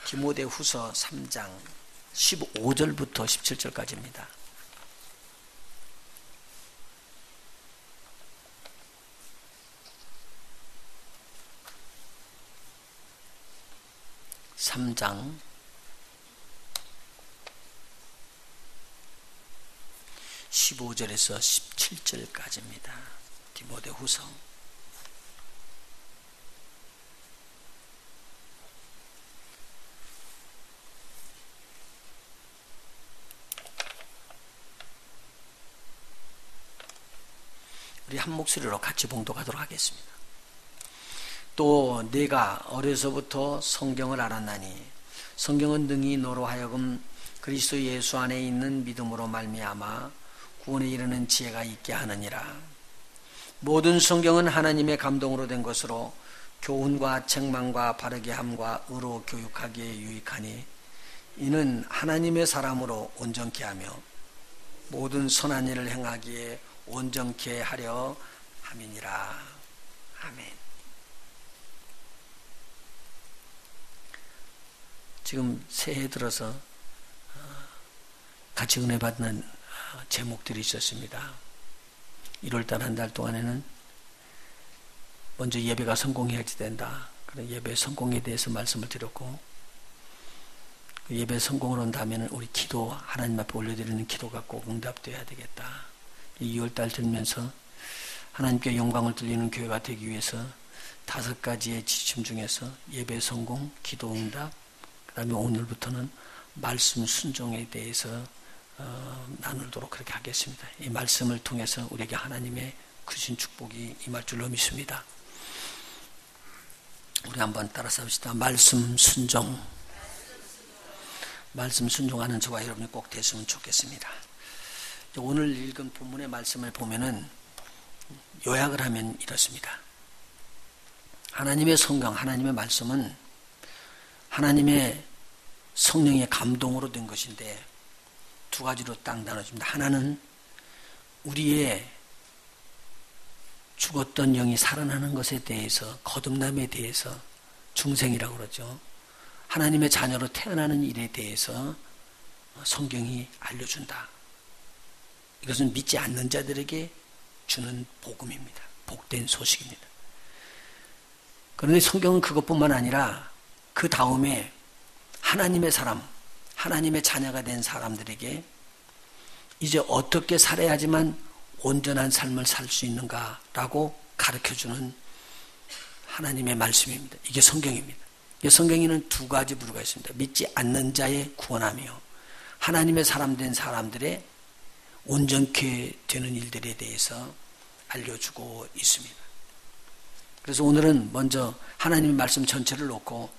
디모데후서 3장 15절부터 17절까지입니다. (3장) 15절에서 17절까지입니다. 디모데후서. 우리 한 목소리로 같이 봉독하도록 하겠습니다. 또 내가 어려서부터 성경을 알았나니 성경은 능히 너로 하여금 그리스도 예수 안에 있는 믿음으로 말미암아 구원에 이르는 지혜가 있게 하느니라. 모든 성경은 하나님의 감동으로 된 것으로 교훈과 책망과 바르게 함과 의로 교육하기에 유익하니 이는 하나님의 사람으로 온전케 하며 모든 선한 일을 행하기에 온전케 하려 함이니라. 아멘. 지금 새해 들어서 같이 은혜 받는 제목들이 있었습니다. 1월달 한 달 동안에는 먼저 예배가 성공해야지 된다. 그런 예배 성공에 대해서 말씀을 드렸고, 예배 성공을 한 다음에는 우리 기도, 하나님 앞에 올려드리는 기도가 꼭 응답되어야 되겠다. 2월달 들면서 하나님께 영광을 돌리는 교회가 되기 위해서 5가지의 지침 중에서 예배 성공, 기도 응답, 그 다음에 오늘부터는 말씀 순종에 대해서 나누도록 그렇게 하겠습니다. 이 말씀을 통해서 우리에게 하나님의 크신 축복이 임할 줄로 믿습니다. 우리 한번 따라서 합시다. 말씀 순종. 말씀 순종하는 저와 여러분이 꼭 됐으면 좋겠습니다. 오늘 읽은 본문의 말씀을 보면은 요약을 하면 이렇습니다. 하나님의 성경, 하나님의 말씀은 하나님의 성령의 감동으로 된 것인데 2가지로 딱 나눠집니다. 하나는 우리의 죽었던 영이 살아나는 것에 대해서, 거듭남에 대해서, 중생이라고 그러죠. 하나님의 자녀로 태어나는 일에 대해서 성경이 알려준다. 이것은 믿지 않는 자들에게 주는 복음입니다. 복된 소식입니다. 그런데 성경은 그것뿐만 아니라 그 다음에 하나님의 사람, 하나님의 자녀가 된 사람들에게 이제 어떻게 살아야지만 온전한 삶을 살 수 있는가라고 가르쳐주는 하나님의 말씀입니다. 이게 성경입니다. 이 성경에는 2가지 부류가 있습니다. 믿지 않는 자의 구원하며 하나님의 사람 된 사람들의 온전케 되는 일들에 대해서 알려주고 있습니다. 그래서 오늘은 먼저 하나님의 말씀 전체를 놓고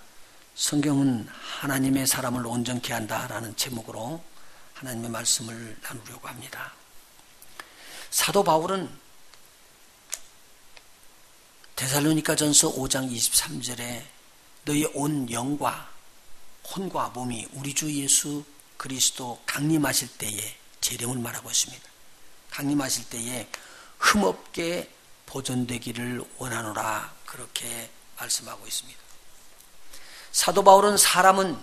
성경은 하나님의 사람을 온전케 한다라는 제목으로 하나님의 말씀을 나누려고 합니다. 사도 바울은 데살로니가전서 5장 23절에 너희 온 영과 혼과 몸이 우리 주 예수 그리스도 강림하실 때에 재림을 말하고 있습니다. 강림하실 때에 흠없게 보존되기를 원하노라 그렇게 말씀하고 있습니다. 사도 바울은 사람은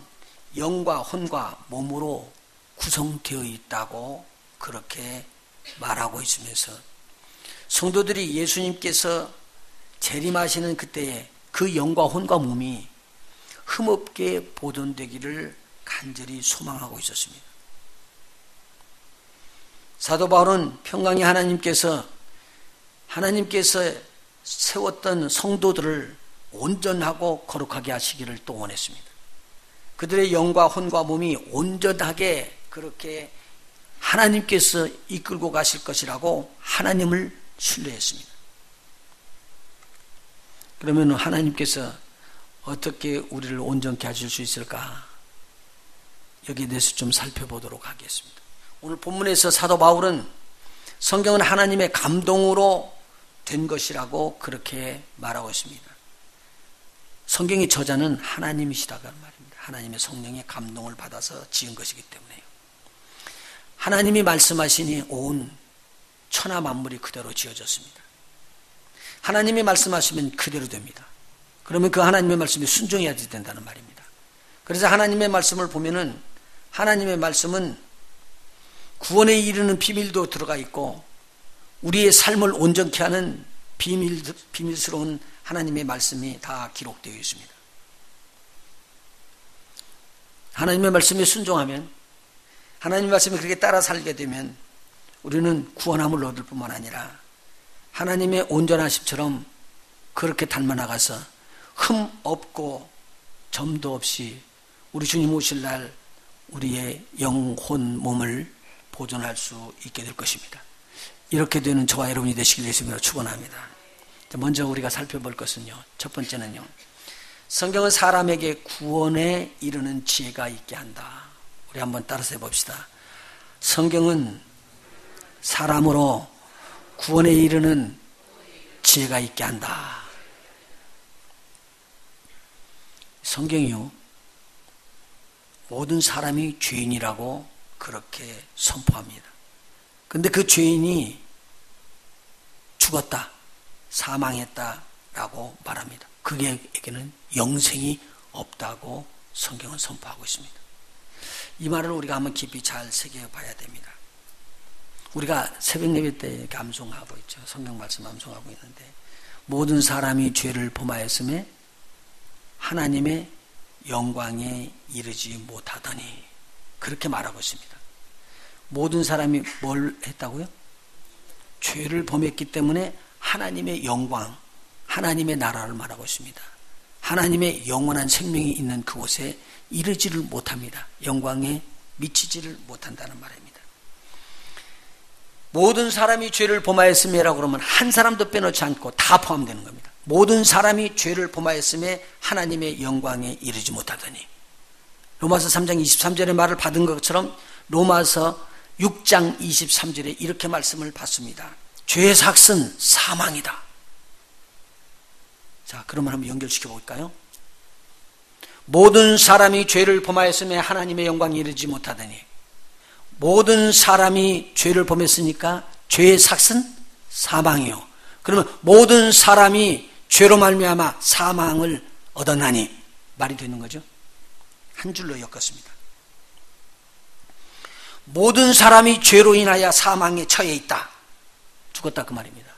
영과 혼과 몸으로 구성되어 있다고 그렇게 말하고 있으면서 성도들이 예수님께서 재림하시는 그때에 그 영과 혼과 몸이 흠없게 보존되기를 간절히 소망하고 있었습니다. 사도 바울은 평강의 하나님께서 세웠던 성도들을 온전하고 거룩하게 하시기를 또 원했습니다. 그들의 영과 혼과 몸이 온전하게 그렇게 하나님께서 이끌고 가실 것이라고 하나님을 신뢰했습니다. 그러면 하나님께서 어떻게 우리를 온전케 하실 수 있을까? 여기에 대해서 좀 살펴보도록 하겠습니다. 오늘 본문에서 사도 바울은 성경은 하나님의 감동으로 된 것이라고 그렇게 말하고 있습니다. 성경의 저자는 하나님이시다고 말입니다. 하나님의 성령의 감동을 받아서 지은 것이기 때문에요. 하나님이 말씀하시니 온 천하 만물이 그대로 지어졌습니다. 하나님이 말씀하시면 그대로 됩니다. 그러면 그 하나님의 말씀에 순종해야 된다는 말입니다. 그래서 하나님의 말씀을 보면은 하나님의 말씀은 구원에 이르는 비밀도 들어가 있고 우리의 삶을 온전케 하는 비밀스러운 하나님의 말씀이 다 기록되어 있습니다. 하나님의 말씀에 순종하면, 하나님의 말씀에 그렇게 따라 살게 되면 우리는 구원함을 얻을 뿐만 아니라 하나님의 온전하심처럼 그렇게 닮아나가서 흠 없고 점도 없이 우리 주님 오실 날 우리의 영혼 몸을 보존할 수 있게 될 것입니다. 이렇게 되는 저와 여러분이 되시길 예수님으로 축원합니다. 먼저 우리가 살펴볼 것은요, 첫 번째는요, 성경은 사람에게 구원에 이르는 지혜가 있게 한다. 우리 한번 따라서 해봅시다. 성경은 사람으로 구원에 이르는 지혜가 있게 한다. 성경이요, 모든 사람이 죄인이라고 그렇게 선포합니다. 근데 그 죄인이 죽었다, 사망했다라고 말합니다. 그에게는 영생이 없다고 성경은 선포하고 있습니다. 이 말을 우리가 한번 깊이 잘 새겨봐야 됩니다. 우리가 새벽 예배 때 암송하고 있죠. 성경 말씀 암송하고 있는데, 모든 사람이 죄를 범하였음에 하나님의 영광에 이르지 못하더니, 그렇게 말하고 있습니다. 모든 사람이 뭘 했다고요? 죄를 범했기 때문에 하나님의 영광, 하나님의 나라를 말하고 있습니다. 하나님의 영원한 생명이 있는 그곳에 이르지를 못합니다. 영광에 미치지를 못한다는 말입니다. 모든 사람이 죄를 범하였음에라고 그러면 한 사람도 빼놓지 않고 다 포함되는 겁니다. 모든 사람이 죄를 범하였음에 하나님의 영광에 이르지 못하더니, 로마서 3장 23절의 말을 받은 것처럼 로마서 6장 23절에 이렇게 말씀을 받습니다. 죄의 삭은 사망이다. 자, 그러면 한번 연결시켜 볼까요? 모든 사람이 죄를 범하였음에 하나님의 영광에 이르지 못하더니, 모든 사람이 죄를 범했으니까 죄의 삭은 사망이요. 그러면 모든 사람이 죄로 말미암아 사망을 얻었나니, 말이 되는 거죠? 한 줄로 엮었습니다. 모든 사람이 죄로 인하여 사망에 처해 있다. 죽었다, 그 말입니다.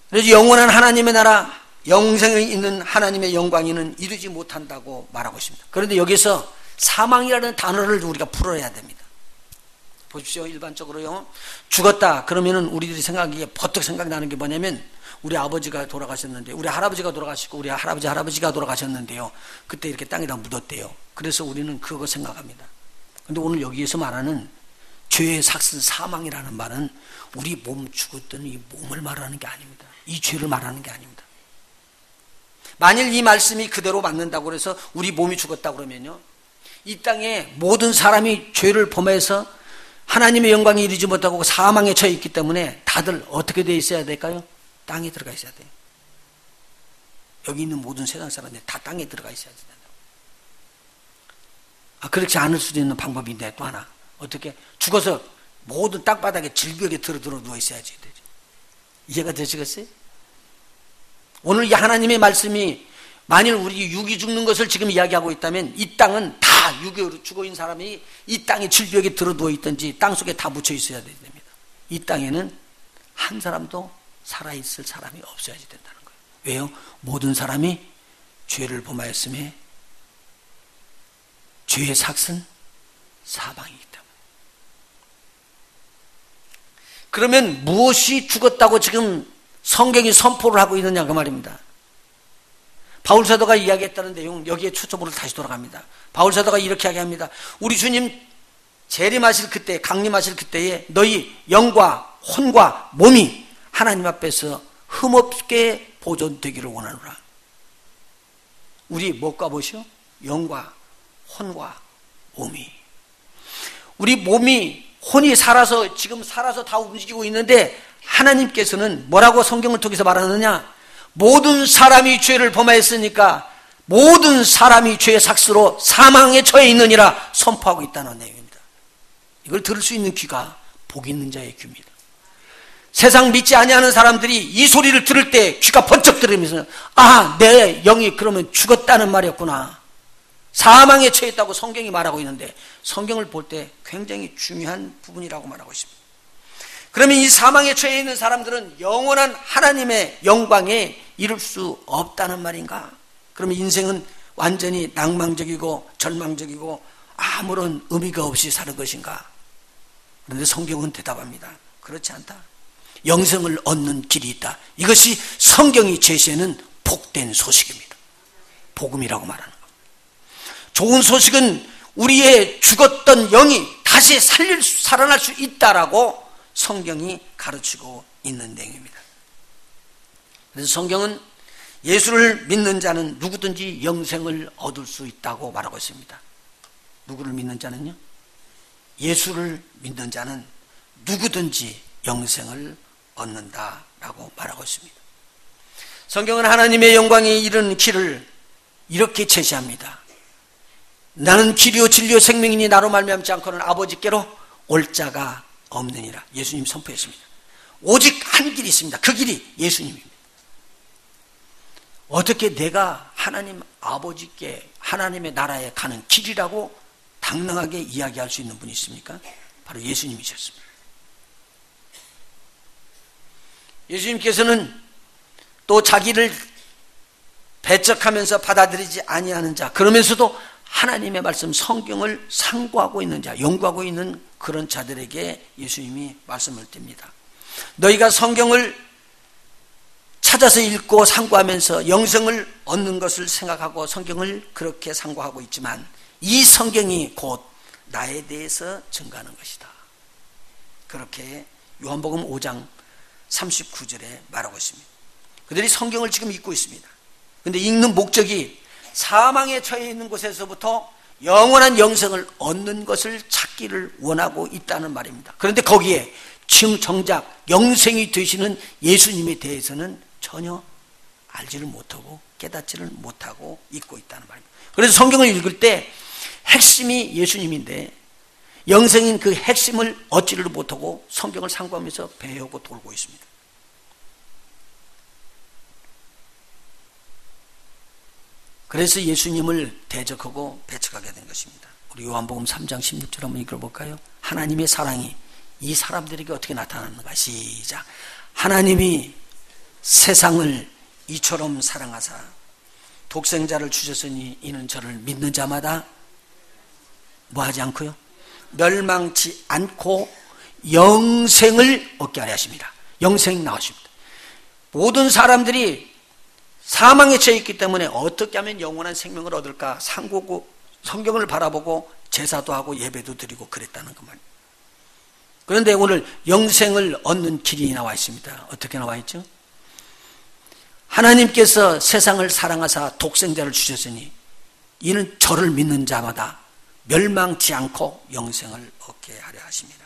그래서 영원한 하나님의 나라, 영생에 있는 하나님의 영광에는 이르지 못한다고 말하고 있습니다. 그런데 여기서 사망이라는 단어를 우리가 풀어야 됩니다. 보십시오. 일반적으로요, 죽었다 그러면은 우리들이 생각하기에 버뜩 생각나는 게 뭐냐면, 우리 아버지가 돌아가셨는데, 우리 할아버지가 돌아가시고 우리 할아버지가 돌아가셨는데요, 그때 이렇게 땅에다 묻었대요. 그래서 우리는 그거 생각합니다. 근데 오늘 여기에서 말하는 죄의 삭은 사망이라는 말은 우리 몸 죽었던 이 몸을 말하는 게 아닙니다. 이 죄를 말하는 게 아닙니다. 만일 이 말씀이 그대로 맞는다고 해서 우리 몸이 죽었다고 그러면요, 이 땅에 모든 사람이 죄를 범해서 하나님의 영광에 이르지 못하고 사망에 처해 있기 때문에 다들 어떻게 되어 있어야 될까요? 땅에 들어가 있어야 돼요. 여기 있는 모든 세상 사람들이 다 땅에 들어가 있어야 된다. 그렇지 않을 수도 있는 방법이 있는데, 또 하나, 어떻게 죽어서 모든 땅바닥에 질벽에 들어 누워 있어야지 되죠. 이해가 되시겠어요? 오늘 이 하나님의 말씀이 만일 우리 육이 죽는 것을 지금 이야기하고 있다면, 이 땅은 다 육으로 죽어 있는 사람이 이 땅에 질벽에 들어 누워 있든지 땅 속에 다 묻혀 있어야 됩니다. 이 땅에는 한 사람도 살아있을 사람이 없어야지 된다는 거예요. 왜요? 모든 사람이 죄를 범하였음에 죄의 삭은 사망이기 때문에. 그러면 무엇이 죽었다고 지금 성경이 선포를 하고 있느냐, 그 말입니다. 바울사도가 이야기했다는 내용, 여기에 초점으로 다시 돌아갑니다. 바울사도가 이렇게 이야기합니다. 우리 주님 재림하실 그때, 강림하실 그때에 너희 영과 혼과 몸이 하나님 앞에서 흠없게 보존되기를 원하노라. 우리 뭐가 뭐시오? 영과 혼과 몸이. 우리 몸이, 혼이 살아서, 지금 살아서 다 움직이고 있는데, 하나님께서는 뭐라고 성경을 통해서 말하느냐? 모든 사람이 죄를 범하였으니까 모든 사람이 죄의 삭스로 사망에 처해 있느니라 선포하고 있다는 내용입니다. 이걸 들을 수 있는 귀가 복 있는 자의 귀입니다. 세상 믿지 아니하는 사람들이 이 소리를 들을 때 귀가 번쩍 들으면서, 아, 내 영이 그러면 죽었다는 말이었구나. 사망에 처했다고 성경이 말하고 있는데 성경을 볼 때 굉장히 중요한 부분이라고 말하고 있습니다. 그러면 이 사망에 처해 있는 사람들은 영원한 하나님의 영광에 이룰 수 없다는 말인가? 그러면 인생은 완전히 낭망적이고 절망적이고 아무런 의미가 없이 사는 것인가? 그런데 성경은 대답합니다. 그렇지 않다. 영생을 얻는 길이 있다. 이것이 성경이 제시하는 복된 소식입니다. 복음이라고 말하는 겁니다. 좋은 소식은 우리의 죽었던 영이 다시 살아날 수 있다라고 성경이 가르치고 있는 내용입니다. 그래서 성경은 예수를 믿는 자는 누구든지 영생을 얻을 수 있다고 말하고 있습니다. 누구를 믿는 자는요? 예수를 믿는 자는 누구든지 영생을 얻는다라고 말하고 있습니다. 성경은 하나님의 영광에 이르는 길을 이렇게 제시합니다. 나는 길이요 진리요 생명이니 나로 말미암지 않고는 아버지께로 올 자가 없느니라. 예수님 선포했습니다. 오직 한 길이 있습니다. 그 길이 예수님입니다. 어떻게 내가 하나님 아버지께 하나님의 나라에 가는 길이라고 당당하게 이야기할 수 있는 분이 있습니까? 바로 예수님이셨습니다. 예수님께서는 또 자기를 배척하면서 받아들이지 아니하는 자, 그러면서도 하나님의 말씀 성경을 상고하고 있는 자, 연구하고 있는 그런 자들에게 예수님이 말씀을 띱니다. 너희가 성경을 찾아서 읽고 상고하면서 영생을 얻는 것을 생각하고 성경을 그렇게 상고하고 있지만 이 성경이 곧 나에 대해서 증거하는 것이다. 그렇게 요한복음 5장 39절에 말하고 있습니다. 그들이 성경을 지금 읽고 있습니다. 그런데 읽는 목적이 사망에 처해 있는 곳에서부터 영원한 영생을 얻는 것을 찾기를 원하고 있다는 말입니다. 그런데 거기에 지금 정작 영생이 되시는 예수님에 대해서는 전혀 알지를 못하고 깨닫지를 못하고 있고 있다는 말입니다. 그래서 성경을 읽을 때 핵심이 예수님인데 영생인 그 핵심을 얻지를 못하고 성경을 상고하면서 배우고 돌고 있습니다. 그래서 예수님을 대적하고 배척하게 된 것입니다. 우리 요한복음 3장 16절 한번 읽어볼까요? 하나님의 사랑이 이 사람들에게 어떻게 나타나는가? 시작. 하나님이 세상을 이처럼 사랑하사 독생자를 주셨으니 이는 저를 믿는 자마다 뭐하지 않고요? 멸망치 않고 영생을 얻게 하려 하십니다. 영생이 나오십니다. 모든 사람들이 사망에 처해 있기 때문에 어떻게 하면 영원한 생명을 얻을까 상고고 성경을 바라보고 제사도 하고 예배도 드리고 그랬다는 그 말입니다. 그런데 오늘 영생을 얻는 길이 나와 있습니다. 어떻게 나와 있죠? 하나님께서 세상을 사랑하사 독생자를 주셨으니 이는 저를 믿는 자마다 멸망치 않고 영생을 얻게 하려 하십니다.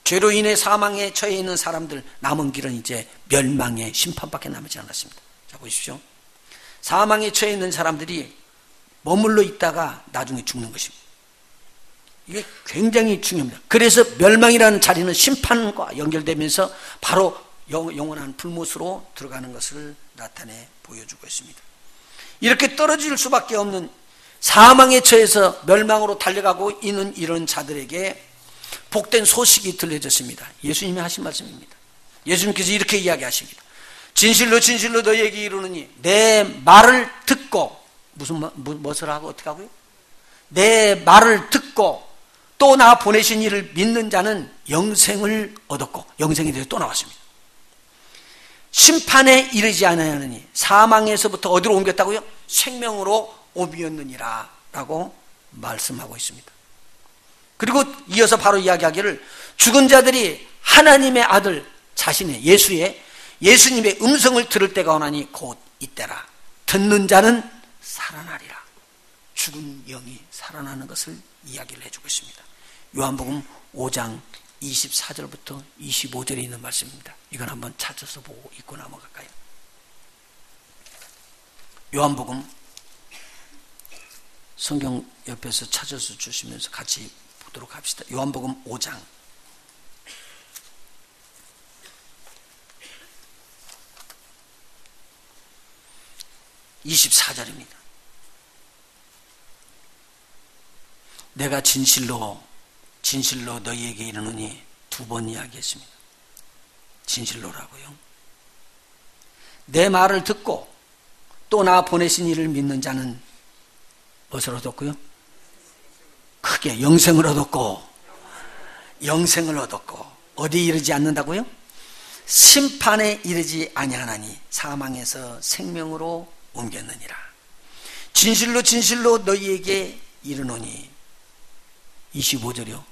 죄로 인해 사망에 처해 있는 사람들 남은 길은 이제 멸망의 심판밖에 남지 않았습니다. 자 보십시오. 사망에 처해 있는 사람들이 머물러 있다가 나중에 죽는 것입니다. 이게 굉장히 중요합니다. 그래서 멸망이라는 자리는 심판과 연결되면서 바로 영원한 불못으로 들어가는 것을 나타내 보여주고 있습니다. 이렇게 떨어질 수밖에 없는 사망에 처해서 멸망으로 달려가고 있는 이런 자들에게 복된 소식이 들려졌습니다. 예수님이 하신 말씀입니다. 예수님께서 이렇게 이야기하십니다. 진실로 진실로 너희에게 이르노니 내 말을 듣고 무엇을 하고 어떻게 하고요? 내 말을 듣고 또 나 보내신 이를 믿는 자는 영생을 얻었고 영생에 대해서 또 나왔습니다. 심판에 이르지 않으니 사망에서부터 어디로 옮겼다고요? 생명으로 옮겼느니라 라고 말씀하고 있습니다. 그리고 이어서 바로 이야기하기를 죽은 자들이 하나님의 아들 자신의 예수님의 음성을 들을 때가 오나니 곧 이때라. 듣는 자는 살아나리라. 죽은 영이 살아나는 것을 이야기를 해주고 있습니다. 요한복음 5장 24절부터 25절에 있는 말씀입니다. 이건 한번 찾아서 보고 읽고 넘어갈까요? 요한복음 성경 옆에서 찾아서 주시면서 같이 보도록 합시다. 요한복음 5장 24절입니다. 내가 진실로 너희에게 이르노니 2번 이야기했습니다. 진실로라고요. 내 말을 듣고 또 나 보내신 이를 믿는 자는 무엇을 얻었고요? 크게 영생을 얻었고 어디에 이르지 않는다고요? 심판에 이르지 아니하나니 사망에서 생명으로 옮겼느니라. 진실로 너희에게 이르노니 25절이요.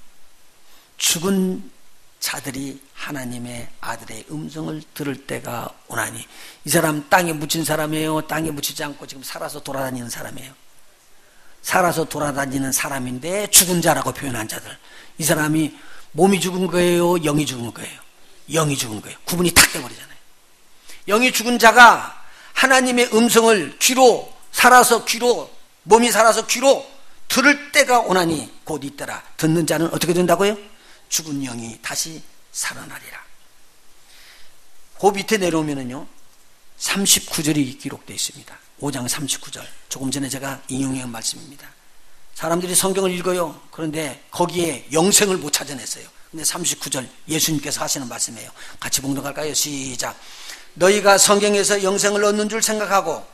죽은 자들이 하나님의 아들의 음성을 들을 때가 오나니. 이 사람 땅에 묻힌 사람이에요? 땅에 묻히지 않고 지금 살아서 돌아다니는 사람이에요? 살아서 돌아다니는 사람인데 죽은 자라고 표현한 자들. 이 사람이 몸이 죽은 거예요? 영이 죽은 거예요? 영이 죽은 거예요. 구분이 탁 돼버리잖아요. 영이 죽은 자가 하나님의 음성을 몸이 살아서 귀로 들을 때가 오나니 곧 이때라. 듣는 자는 어떻게 된다고요? 죽은 영이 다시 살아나리라. 그 밑에 내려오면은요 39절이 기록되어 있습니다. 5장 39절. 조금 전에 제가 인용한 말씀입니다. 사람들이 성경을 읽어요. 그런데 거기에 영생을 못 찾아냈어요. 근데 39절 예수님께서 하시는 말씀이에요. 같이 봉독할까요? 시작. 너희가 성경에서 영생을 얻는 줄 생각하고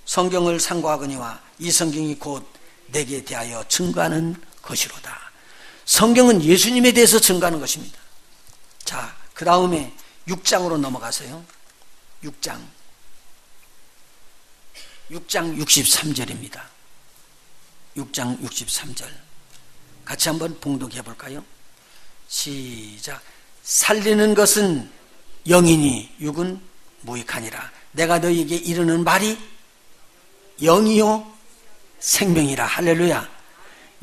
성경을 상고하거니와 이 성경이 곧 내게 대하여 증거하는 것이로다. 성경은 예수님에 대해서 증거하는 것입니다. 자, 그 다음에 6장으로 넘어가세요. 6장 63절입니다. 6장 63절 같이 한번 봉독해 볼까요? 시작. 살리는 것은 영이니 육은 무익하니라. 내가 너희에게 이르는 말이 영이요 생명이라. 할렐루야.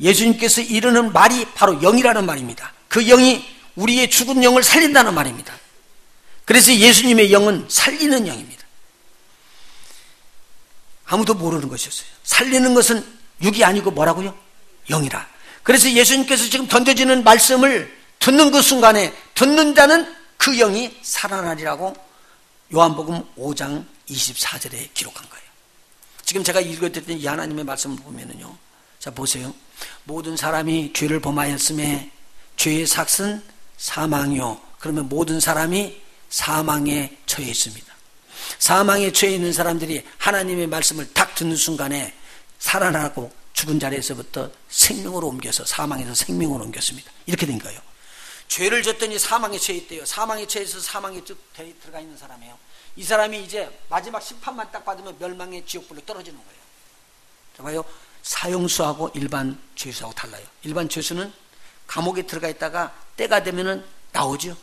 예수님께서 이르는 말이 바로 영이라는 말입니다. 그 영이 우리의 죽은 영을 살린다는 말입니다. 그래서 예수님의 영은 살리는 영입니다. 아무도 모르는 것이었어요. 살리는 것은 육이 아니고 뭐라고요? 영이라. 그래서 예수님께서 지금 던져지는 말씀을 듣는 그 순간에 듣는 자는 그 영이 살아나리라고 요한복음 5장 24절에 기록한 거예요. 지금 제가 읽어드렸던 이 하나님의 말씀을 보면은요, 자 보세요. 모든 사람이 죄를 범하였음에 죄의 삭은 사망이요. 그러면 모든 사람이 사망에 처해 있습니다. 사망에 처해 있는 사람들이 하나님의 말씀을 딱 듣는 순간에 살아나고 죽은 자리에서부터 생명으로 옮겨서 사망에서 생명으로 옮겼습니다. 이렇게 된 거예요. 죄를 졌더니 사망에 처해 있대요. 사망에 처해서 사망에 들어가 있는 사람이에요. 이 사람이 이제 마지막 심판만 딱 받으면 멸망의 지옥불로 떨어지는 거예요. 자 봐요. 사형수하고 일반 죄수하고 달라요. 일반 죄수는 감옥에 들어가 있다가 때가 되면은 나오죠.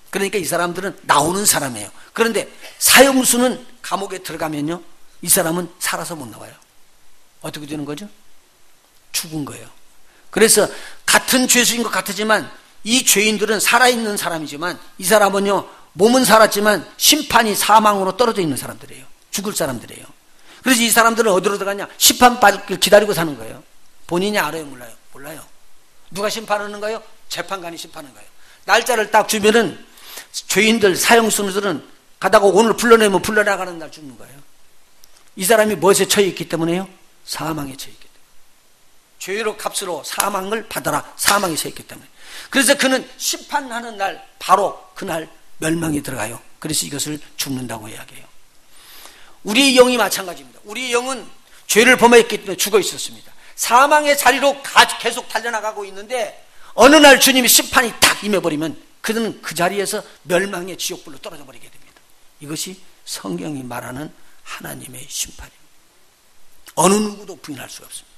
그러니까 이 사람들은 나오는 사람이에요. 그런데 사형수는 감옥에 들어가면요, 이 사람은 살아서 못 나와요. 어떻게 되는 거죠? 죽은 거예요. 그래서 같은 죄수인 것 같지만 이 죄인들은 살아있는 사람이지만 이 사람은요, 몸은 살았지만 심판이 사망으로 떨어져 있는 사람들이에요. 죽을 사람들이에요. 그래서 이 사람들은 어디로 들어가냐? 심판받기를 기다리고 사는 거예요. 본인이 알아요? 몰라요? 몰라요. 누가 심판하는 거예요? 재판관이 심판하는 거예요. 날짜를 딱 주면은 죄인들, 사형수들은 가다가 오늘 불러내면 불러나가는 날 죽는 거예요. 이 사람이 무엇에 처해 있기 때문에요? 사망에 처해 있기 때문에. 죄로 값으로 사망을 받아라. 사망에 처해 있기 때문에. 그래서 그는 심판하는 날, 바로 그날 멸망에 들어가요. 그래서 이것을 죽는다고 이야기해요. 우리의 영이 마찬가지입니다. 우리의 영은 죄를 범했기 때문에 죽어 있었습니다. 사망의 자리로 계속 달려나가고 있는데 어느 날 주님이 심판이 딱 임해버리면 그는 그 자리에서 멸망의 지옥불로 떨어져 버리게 됩니다. 이것이 성경이 말하는 하나님의 심판입니다. 어느 누구도 부인할 수가 없습니다.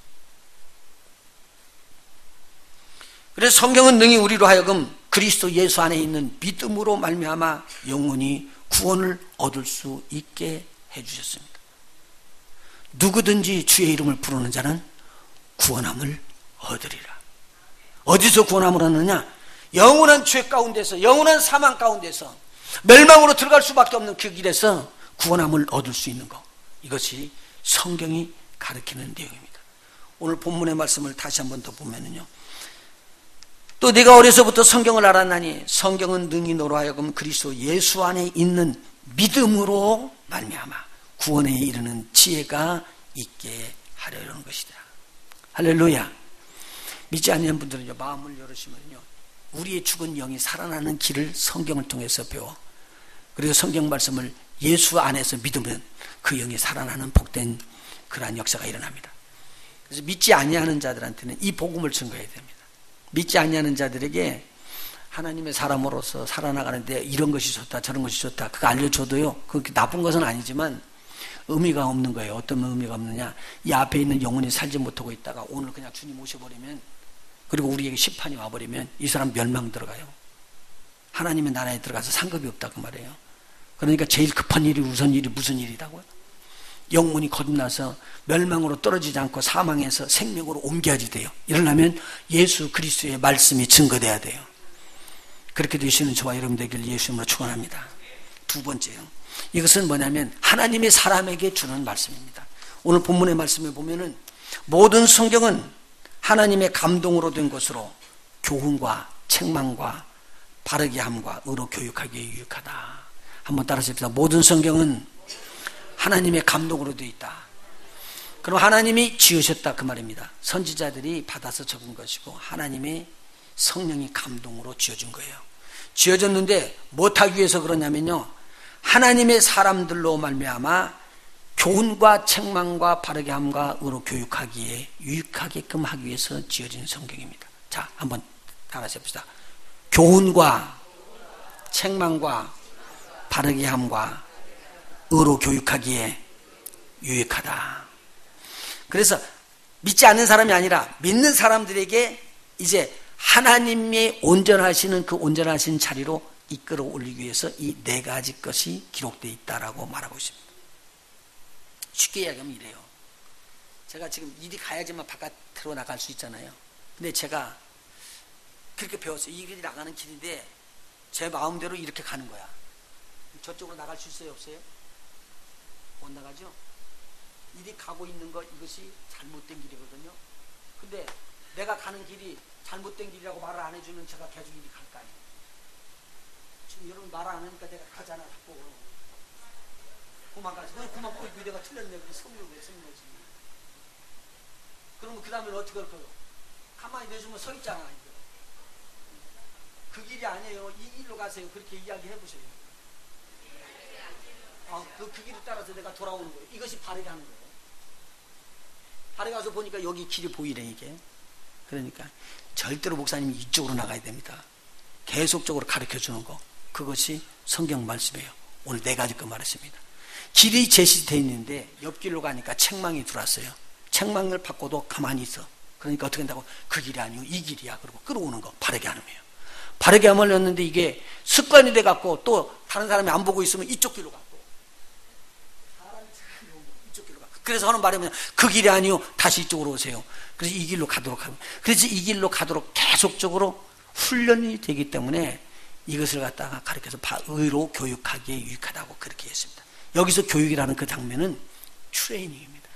그래서 성경은 능히 우리로 하여금 그리스도 예수 안에 있는 믿음으로 말미암아 영원히 구원을 얻을 수 있게 해주셨습니다. 누구든지 주의 이름을 부르는 자는 구원함을 얻으리라. 어디서 구원함을 얻느냐? 영원한 죄 가운데서, 영원한 사망 가운데서 멸망으로 들어갈 수밖에 없는 그 길에서 구원함을 얻을 수 있는 것, 이것이 성경이 가르치는 내용입니다. 오늘 본문의 말씀을 다시 한번 더 보면은요, 또 내가 어려서부터 성경을 알았나니 성경은 능히 너로 하여금 그리스도 예수 안에 있는 믿음으로 말미암아 구원에 이르는 지혜가 있게 하려는 것이다. 할렐루야. 믿지 않는 분들은요, 마음을 열으시면요, 우리의 죽은 영이 살아나는 길을 성경을 통해서 배워. 그리고 성경 말씀을 예수 안에서 믿으면 그 영이 살아나는 복된 그러한 역사가 일어납니다. 그래서 믿지 아니하는 자들한테는 이 복음을 증거해야 됩니다. 믿지 아니하는 자들에게 하나님의 사람으로서 살아나가는데 이런 것이 좋다, 저런 것이 좋다, 그거 알려줘도요, 그렇게 나쁜 것은 아니지만 의미가 없는 거예요. 어떤 의미가 없느냐? 이 앞에 있는 영혼이 살지 못하고 있다가 오늘 그냥 주님 오셔버리면, 그리고 우리에게 심판이 와버리면 이 사람 멸망 들어가요. 하나님의 나라에 들어가서 상급이 없다 그 말이에요. 그러니까 제일 급한 일이, 우선 일이 무슨 일이라고요? 영혼이 거듭나서 멸망으로 떨어지지 않고 사망에서 생명으로 옮겨야지 돼요. 이러려면 예수 그리스도의 말씀이 증거돼야 돼요. 그렇게 되시는 저와 여러분 되기를 예수님으로 축원합니다. 두 번째요, 이것은 뭐냐면 하나님의 사람에게 주는 말씀입니다. 오늘 본문의 말씀에 보면은 모든 성경은 하나님의 감동으로 된 것으로 교훈과 책망과 바르게 함과 의로 교육하기에 유익하다. 한번 따라하십시다. 모든 성경은 하나님의 감동으로 되어 있다. 그럼 하나님이 지으셨다 그 말입니다. 선지자들이 받아서 적은 것이고 하나님의 성령이 감동으로 지어준 거예요. 지어졌는데 못하기 위해서 그러냐면요, 하나님의 사람들로 말미암아 교훈과 책망과 바르게 함과 의로 교육하기에 유익하게끔 하기 위해서 지어진 성경입니다. 자, 한번 따라하십시다. 교훈과 책망과 바르게 함과 의로 교육하기에 유익하다. 그래서 믿지 않는 사람이 아니라 믿는 사람들에게 이제 하나님의 온전하시는 그 온전하신 자리로 이끌어 올리기 위해서 이 네 가지 것이 기록되어 있다라고 말하고 있습니다. 쉽게 이야기하면 이래요. 제가 지금 일이 가야지만 바깥으로 나갈 수 있잖아요. 근데 제가 그렇게 배웠어요. 이 길이 나가는 길인데 제 마음대로 이렇게 가는 거야. 저쪽으로 나갈 수 있어요, 없어요? 못 나가죠? 이리 가고 있는 거, 이것이 잘못된 길이거든요. 근데 내가 가는 길이 잘못된 길이라고 말을 안 해주면 제가 계속 이리 갈 거 아니에요. 지금 여러분 말 안 하니까 내가 가잖아, 자꾸. 그만 가지. 그만 보이고 내가 틀렸네. 성령을 쓰는 거지. 그러면 그 다음에 어떻게 할 거예요? 가만히 내주면 서 있잖아. 이거. 그 길이 아니에요. 이 길로 가세요. 그렇게 이야기해 보세요. 그 길을 따라서 내가 돌아오는 거예요. 이것이 바르게 하는 거예요. 바르게 가서 보니까 여기 길이 보이래, 이게. 그러니까 절대로 목사님이 이쪽으로 나가야 됩니다. 계속적으로 가르쳐 주는 거. 그것이 성경 말씀이에요. 오늘 네 가지 거 말했습니다. 길이 제시되어 있는데 옆길로 가니까 책망이 들어왔어요. 책망을 받고도 가만히 있어. 그러니까 어떻게 한다고? 그 길이 아니고 이 길이야. 그리고 끌어오는 거. 바르게 하는 거예요. 바르게 함을 했는데 이게 습관이 돼갖고 또 다른 사람이 안 보고 있으면 이쪽 길로 가고. 이쪽 길로 가고. 그래서 하는 말이면 그 길이 아니요. 다시 이쪽으로 오세요. 그래서 이 길로 가도록 하고. 그래서 이 길로 가도록 계속적으로 훈련이 되기 때문에 이것을 갖다가 가르쳐서 의로 교육하기에 유익하다고 그렇게 했습니다. 여기서 교육이라는 그 장면은 트레이닝입니다.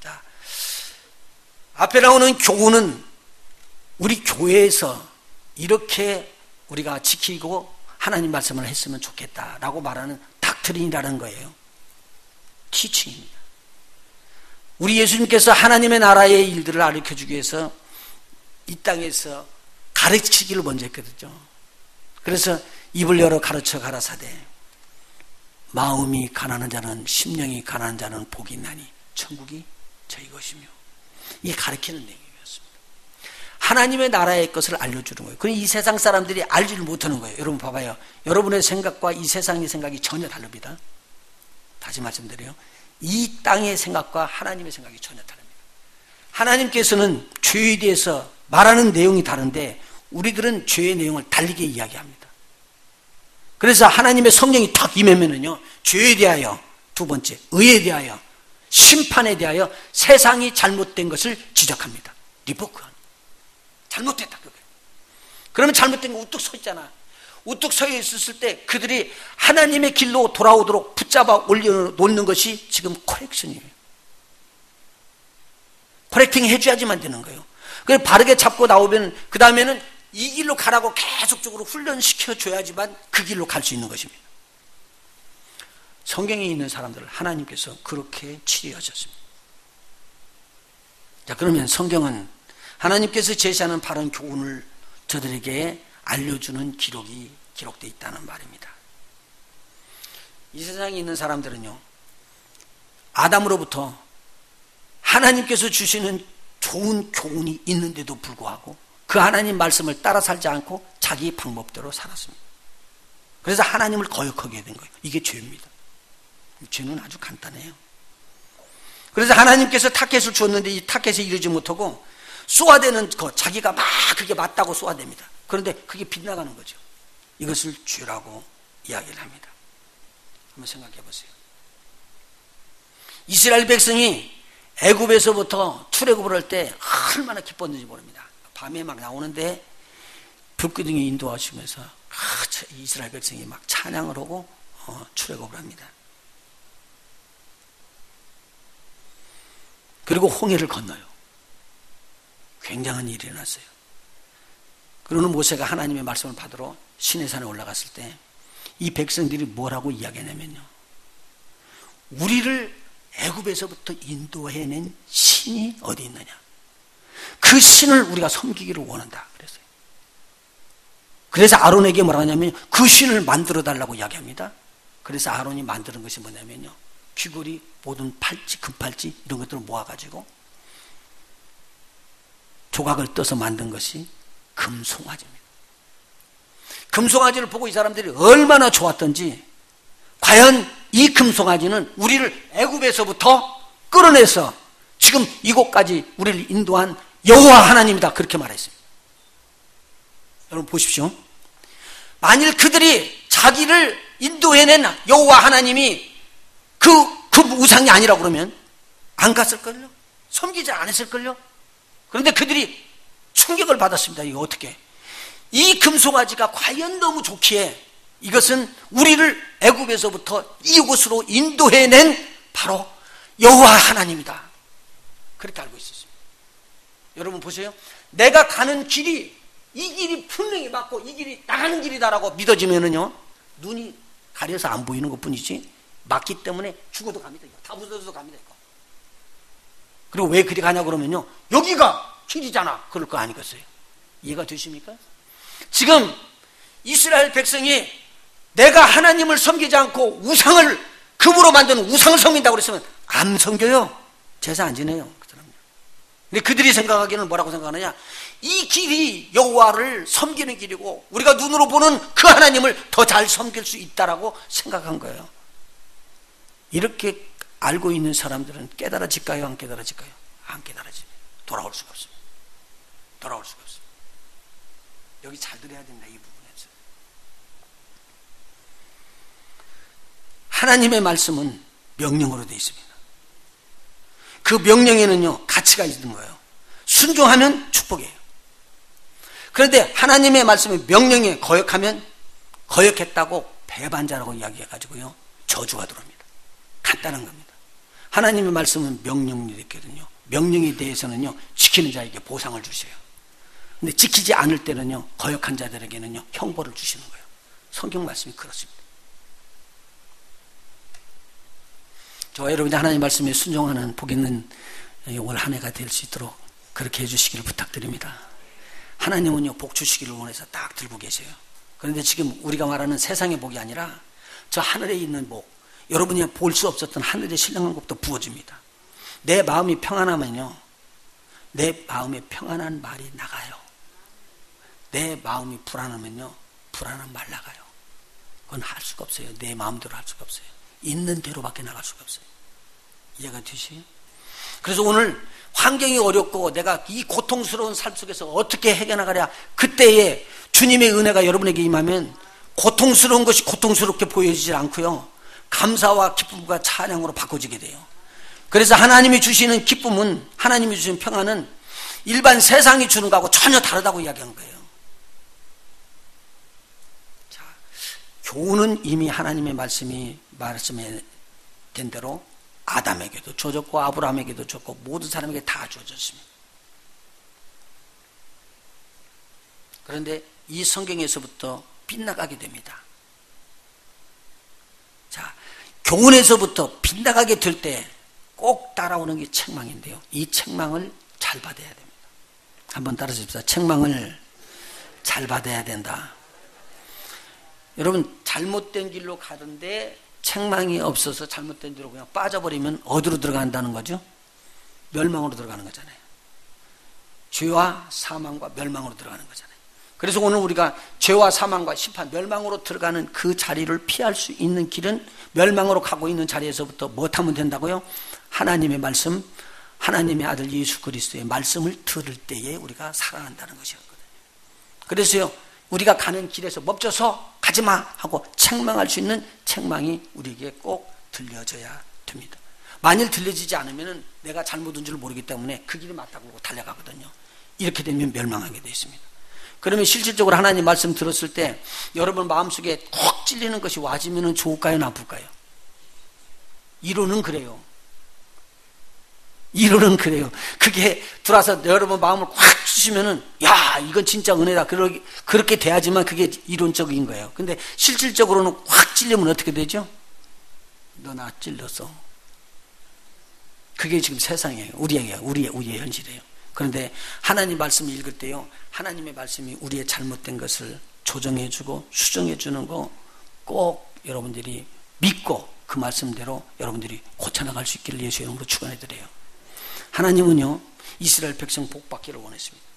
자, 앞에 나오는 교훈은 우리 교회에서 이렇게 우리가 지키고 하나님 말씀을 했으면 좋겠다라고 말하는 닥트린이라는 거예요. 티칭입니다. 우리 예수님께서 하나님의 나라의 일들을 가르쳐주기 위해서 이 땅에서 가르치기를 먼저 했거든요. 그래서 입을 열어 가르쳐 가라사대 마음이 가난한 자는 심령이 가난한 자는 복이 있나니 천국이 저희 것이며, 이게 가르치는 내용이었습니다. 하나님의 나라의 것을 알려주는 거예요. 그럼 이 세상 사람들이 알지를 못하는 거예요. 여러분 봐봐요. 여러분의 생각과 이 세상의 생각이 전혀 다릅니다. 다시 말씀드려요. 이 땅의 생각과 하나님의 생각이 전혀 다릅니다. 하나님께서는 죄에 대해서 말하는 내용이 다른데 우리들은 죄의 내용을 달리게 이야기합니다. 그래서 하나님의 성령이 탁 임하면은요, 죄에 대하여, 두 번째, 의에 대하여, 심판에 대하여 세상이 잘못된 것을 지적합니다. 리포크한. 잘못됐다, 그게. 그러면 잘못된 거 우뚝 서 있잖아. 우뚝 서 있었을 때 그들이 하나님의 길로 돌아오도록 붙잡아 올려놓는 것이 지금 코렉션이에요. 코렉팅 해줘야지만 되는 거예요. 그래서 바르게 잡고 나오면 그 다음에는 이 길로 가라고 계속적으로 훈련시켜줘야지만 그 길로 갈 수 있는 것입니다. 성경에 있는 사람들을 하나님께서 그렇게 치료하셨습니다. 자, 그러면 성경은 하나님께서 제시하는 바른 교훈을 저들에게 알려주는 기록이 기록되어 있다는 말입니다. 이 세상에 있는 사람들은요, 아담으로부터 하나님께서 주시는 좋은 교훈이 있는데도 불구하고 그 하나님 말씀을 따라 살지 않고 자기 방법대로 살았습니다. 그래서 하나님을 거역하게 된 거예요. 이게 죄입니다. 죄는 아주 간단해요. 그래서 하나님께서 타켓을 주었는데 이 타켓에 이르지 못하고 쏘아대는 것, 자기가 막 그게 맞다고 쏘아댑니다. 그런데 그게 빗나가는 거죠. 이것을 죄라고 이야기를 합니다. 한번 생각해 보세요. 이스라엘 백성이 애굽에서부터 출애굽을 할 때 얼마나 기뻤는지 모릅니다. 밤에 막 나오는데 불기둥이 인도하시면서 이스라엘 백성이 막 찬양을 하고 출애굽을 합니다. 그리고 홍해를 건너요. 굉장한 일이 일어났어요. 그러는 모세가 하나님의 말씀을 받으러 시내산에 올라갔을 때 이 백성들이 뭐라고 이야기하냐면요, 우리를 애굽에서부터 인도해낸 신이 어디 있느냐, 그 신을 우리가 섬기기를 원한다 그랬어요. 그래서 아론에게 뭐라 하냐면 그 신을 만들어 달라고 이야기합니다. 그래서 아론이 만드는 것이 뭐냐면요, 귀걸이, 모든 팔찌, 금팔찌 이런 것들을 모아가지고 조각을 떠서 만든 것이 금송아지입니다. 금송아지를 보고 이 사람들이 얼마나 좋았던지, 과연 이 금송아지는 우리를 애굽에서부터 끌어내서 지금 이곳까지 우리를 인도한 여호와 하나님이다, 그렇게 말했습니다. 여러분 보십시오. 만일 그들이 자기를 인도해낸 여호와 하나님이 그 우상이 아니라고 그러면 안 갔을걸요? 섬기지 않았을걸요? 그런데 그들이 충격을 받았습니다. 이거 어떻게? 이 금송아지가 과연 너무 좋기에 이것은 우리를 애굽에서부터 이곳으로 인도해낸 바로 여호와 하나님이다, 그렇게 알고 있었습니다. 여러분 보세요. 내가 가는 길이, 이 길이 분명히 맞고 이 길이 나가는 길이다라고 믿어지면은요, 눈이 가려서 안 보이는 것 뿐이지 맞기 때문에 죽어도 갑니다. 다 묻어도 갑니다. 이거. 그리고 왜 그리 가냐 그러면요, 여기가 길이잖아, 그럴 거 아니겠어요? 이해가 되십니까? 지금 이스라엘 백성이 내가 하나님을 섬기지 않고 우상을, 금으로 만든 우상을 섬긴다고 그랬으면 안 섬겨요. 제사 안 지내요. 근데 그들이 생각하기에는 뭐라고 생각하느냐, 이 길이 여호와를 섬기는 길이고 우리가 눈으로 보는 그 하나님을 더 잘 섬길 수 있다라고 생각한 거예요. 이렇게 알고 있는 사람들은 깨달아질까요, 안 깨달아질까요? 안 깨달아집니다. 돌아올 수가 없습니다. 돌아올 수가 없습니다. 여기 잘 들어야 된다, 이 부분에서. 하나님의 말씀은 명령으로 되어 있습니다. 그 명령에는요, 가치가 있는 거예요. 순종하면 축복이에요. 그런데 하나님의 말씀의 명령에 거역하면, 거역했다고 배반자라고 이야기해가지고요, 저주가 들어옵니다. 간단한 겁니다. 하나님의 말씀은 명령이 있거든요. 명령에 대해서는요, 지키는 자에게 보상을 주세요. 근데 지키지 않을 때는요, 거역한 자들에게는요, 형벌을 주시는 거예요. 성경 말씀이 그렇습니다. 저와 여러분이 하나님 말씀에 순종하는 복 있는 올 한 해가 될 수 있도록 그렇게 해주시기를 부탁드립니다. 하나님은요, 복 주시기를 원해서 딱 들고 계세요. 그런데 지금 우리가 말하는 세상의 복이 아니라 저 하늘에 있는 복, 여러분이 볼 수 없었던 하늘의 신령한 복도 부어줍니다. 내 마음이 평안하면요, 내 마음에 평안한 말이 나가요. 내 마음이 불안하면요, 불안한 말 나가요. 그건 할 수가 없어요. 내 마음대로 할 수가 없어요. 있는 대로밖에 나갈 수가 없어요. 이해가 되시요? 그래서 오늘 환경이 어렵고 내가 이 고통스러운 삶 속에서 어떻게 해결나가랴, 그때에 주님의 은혜가 여러분에게 임하면 고통스러운 것이 고통스럽게 보여지지 않고요, 감사와 기쁨과 찬양으로 바꿔지게 돼요. 그래서 하나님이 주시는 기쁨은, 하나님이 주시는 평안은 일반 세상이 주는 거하고 전혀 다르다고 이야기한 거예요. 자, 교훈은 이미 하나님의 말씀에 된 대로 아담에게도 주어졌고 아브라함에게도 줬고 모든 사람에게 다 주어졌습니다. 그런데 이 성경에서부터 빗나가게 됩니다. 자, 교훈에서부터 빗나가게 될 때 꼭 따라오는 게 책망인데요, 이 책망을 잘 받아야 됩니다. 한번 따라하십시오. 책망을 잘 받아야 된다. 여러분, 잘못된 길로 가는데 책망이 없어서 잘못된 길로 그냥 빠져버리면 어디로 들어간다는 거죠? 멸망으로 들어가는 거잖아요. 죄와 사망과 멸망으로 들어가는 거잖아요. 그래서 오늘 우리가 죄와 사망과 심판, 멸망으로 들어가는 그 자리를 피할 수 있는 길은 멸망으로 가고 있는 자리에서부터 무엇하면 된다고요? 하나님의 말씀, 하나님의 아들 예수 그리스도의 말씀을 들을 때에 우리가 살아난다는 것이었거든요. 그래서요, 우리가 가는 길에서 멈춰서 가지마 하고 책망할 수 있는 책망이 우리에게 꼭 들려져야 됩니다. 만일 들려지지 않으면 내가 잘못한 줄 모르기 때문에 그 길이 맞다고 그러고 달려가거든요. 이렇게 되면 멸망하게 되어 있습니다. 그러면 실질적으로 하나님 말씀 들었을 때 여러분 마음속에 콕 찔리는 것이 와지면 좋을까요, 나쁠까요? 이론은 그래요. 이론은 그래요. 그게 들어와서 여러분 마음을 확 주시면은, 야, 이건 진짜 은혜다. 그렇게 돼야지만 그게 이론적인 거예요. 근데 실질적으로는 확 찔리면 어떻게 되죠? 너 나 찔렀어. 그게 지금 세상이에요. 우리의 현실이에요. 그런데 하나님 말씀을 읽을 때요, 하나님의 말씀이 우리의 잘못된 것을 조정해주고 수정해주는 거 꼭 여러분들이 믿고 그 말씀대로 여러분들이 고쳐나갈 수 있기를 예수의 이름으로 축원해드려요. 하나님은요, 이스라엘 백성 복받기를 원했습니다.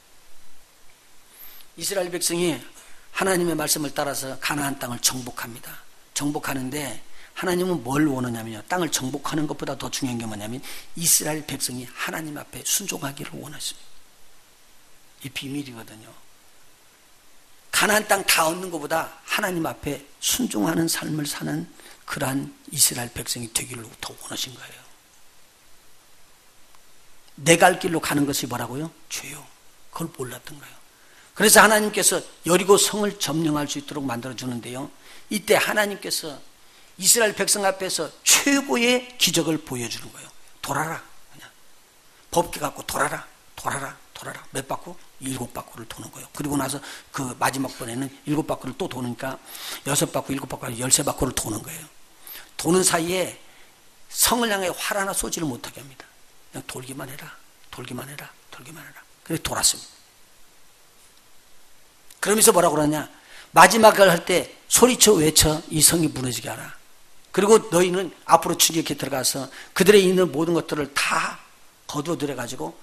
이스라엘 백성이 하나님의 말씀을 따라서 가나안 땅을 정복합니다. 정복하는데 하나님은 뭘 원하냐면요, 땅을 정복하는 것보다 더 중요한 게 뭐냐면 이스라엘 백성이 하나님 앞에 순종하기를 원했습니다. 이 비밀이거든요. 가나안 땅 다 얻는 것보다 하나님 앞에 순종하는 삶을 사는 그러한 이스라엘 백성이 되기를 더 원하신 거예요. 내 갈 길로 가는 것이 뭐라고요? 죄요. 그걸 몰랐던 거예요. 그래서 하나님께서 여리고 성을 점령할 수 있도록 만들어주는데요, 이때 하나님께서 이스라엘 백성 앞에서 최고의 기적을 보여주는 거예요. 돌아라. 그냥 법궤 갖고 돌아라. 몇 바퀴? 7바퀴를 도는 거예요. 그리고 나서 그 마지막 번에는 7바퀴를 또 도니까 6바퀴, 7바퀴, 13바퀴를 도는 거예요. 도는 사이에 성을 향해 활 하나 쏘지를 못하게 합니다. 그냥 돌기만 해라. 그래서 돌았습니다. 그러면서 뭐라고 그러냐? 마지막을 할 때 소리쳐 외쳐 이 성이 무너지게 하라. 그리고 너희는 앞으로 추격해 들어가서 그들의 있는 모든 것들을 다 거두어들여 가지고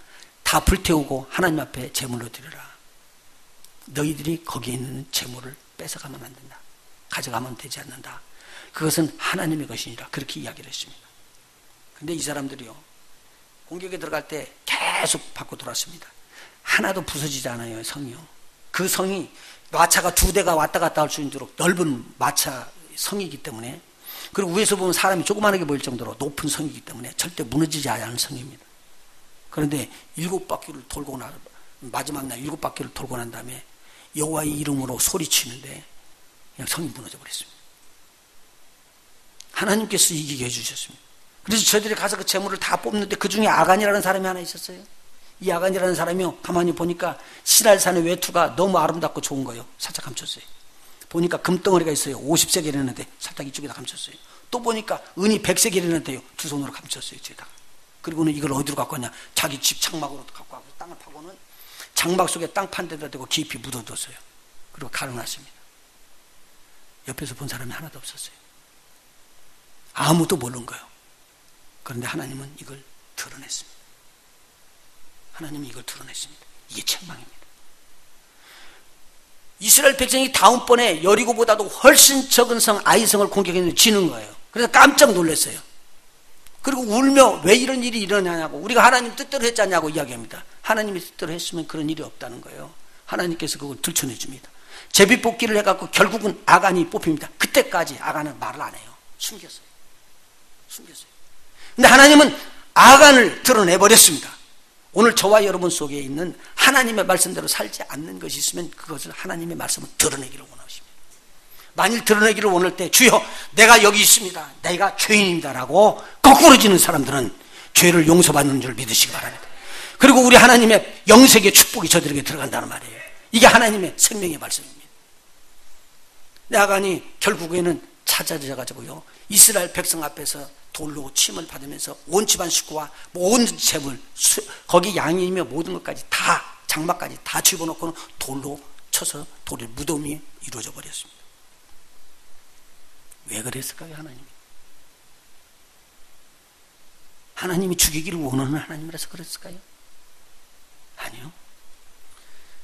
다 불태우고 하나님 앞에 제물로 드려라. 너희들이 거기에 있는 제물을 뺏어가면 안 된다. 가져가면 되지 않는다. 그것은 하나님의 것이니라. 그렇게 이야기를 했습니다. 근데 이 사람들이요, 공격에 들어갈 때 계속 받고 돌았습니다. 하나도 부서지지 않아요, 성이요. 그 성이 마차가 2대가 왔다 갔다 할 수 있도록 넓은 마차 성이기 때문에, 그리고 위에서 보면 사람이 조그만하게 보일 정도로 높은 성이기 때문에 절대 무너지지 않은 성입니다. 그런데 7바퀴를 돌고 마지막 날 7바퀴를 돌고 난 다음에 여호와의 이름으로 소리치는데 그냥 성이 무너져 버렸습니다. 하나님께서 이기게 해주셨습니다. 그래서 저희들이 가서 그 재물을 다 뽑는데 그 중에 아간이라는 사람이 하나 있었어요. 이 아간이라는 사람이요, 가만히 보니까 시랄산의 외투가 너무 아름답고 좋은 거예요. 살짝 감췄어요. 보니까 금덩어리가 있어요. 50세겔 했는데 살짝 이쪽에다 감췄어요. 또 보니까 은이 100세겔 했는데요, 두 손으로 감췄어요, 뒤에다가. 그리고는 이걸 어디로 갖고 왔냐? 자기 집 장막으로 갖고 와서 땅을 파고는 장막 속에 땅 판 데다 대고 깊이 묻어뒀어요. 그리고 가려놨습니다. 옆에서 본 사람이 하나도 없었어요. 아무도 모르는 거예요. 그런데 하나님은 이걸 드러냈습니다. 하나님이 이걸 드러냈습니다. 이게 책망입니다. 이스라엘 백성이 다음번에 여리고보다도 훨씬 적은 성 아이성을 공격했는데 지는 거예요. 그래서 깜짝 놀랐어요. 그리고 울며 왜 이런 일이 일어나냐고, 우리가 하나님 뜻대로 했지 않냐고 이야기합니다. 하나님이 뜻대로 했으면 그런 일이 없다는 거예요. 하나님께서 그걸 들춰내 줍니다. 제비뽑기를 해갖고 결국은 아간이 뽑힙니다. 그때까지 아간은 말을 안 해요. 숨겼어요. 근데 하나님은 아간을 드러내버렸습니다. 오늘 저와 여러분 속에 있는 하나님의 말씀대로 살지 않는 것이 있으면 그것을 하나님의 말씀을 드러내기를 원하십니다. 만일 드러내기를 원할 때, 주여 내가 여기 있습니다, 내가 죄인입니다라고 거꾸로 지는 사람들은 죄를 용서받는 줄 믿으시기 바랍니다. 그리고 우리 하나님의 영생의 축복이 저들에게 들어간다는 말이에요. 이게 하나님의 생명의 말씀입니다. 아간이 결국에는 찾아져가지고요, 이스라엘 백성 앞에서 돌로 침을 받으면서 온 집안 식구와 온 재물, 거기 양이며 모든 것까지 다 장막까지 다 집어넣고는 돌로 쳐서 돌의 무덤이 이루어져 버렸습니다. 왜 그랬을까요? 하나님이 죽이기를 원하는 하나님이라서 그랬을까요? 아니요.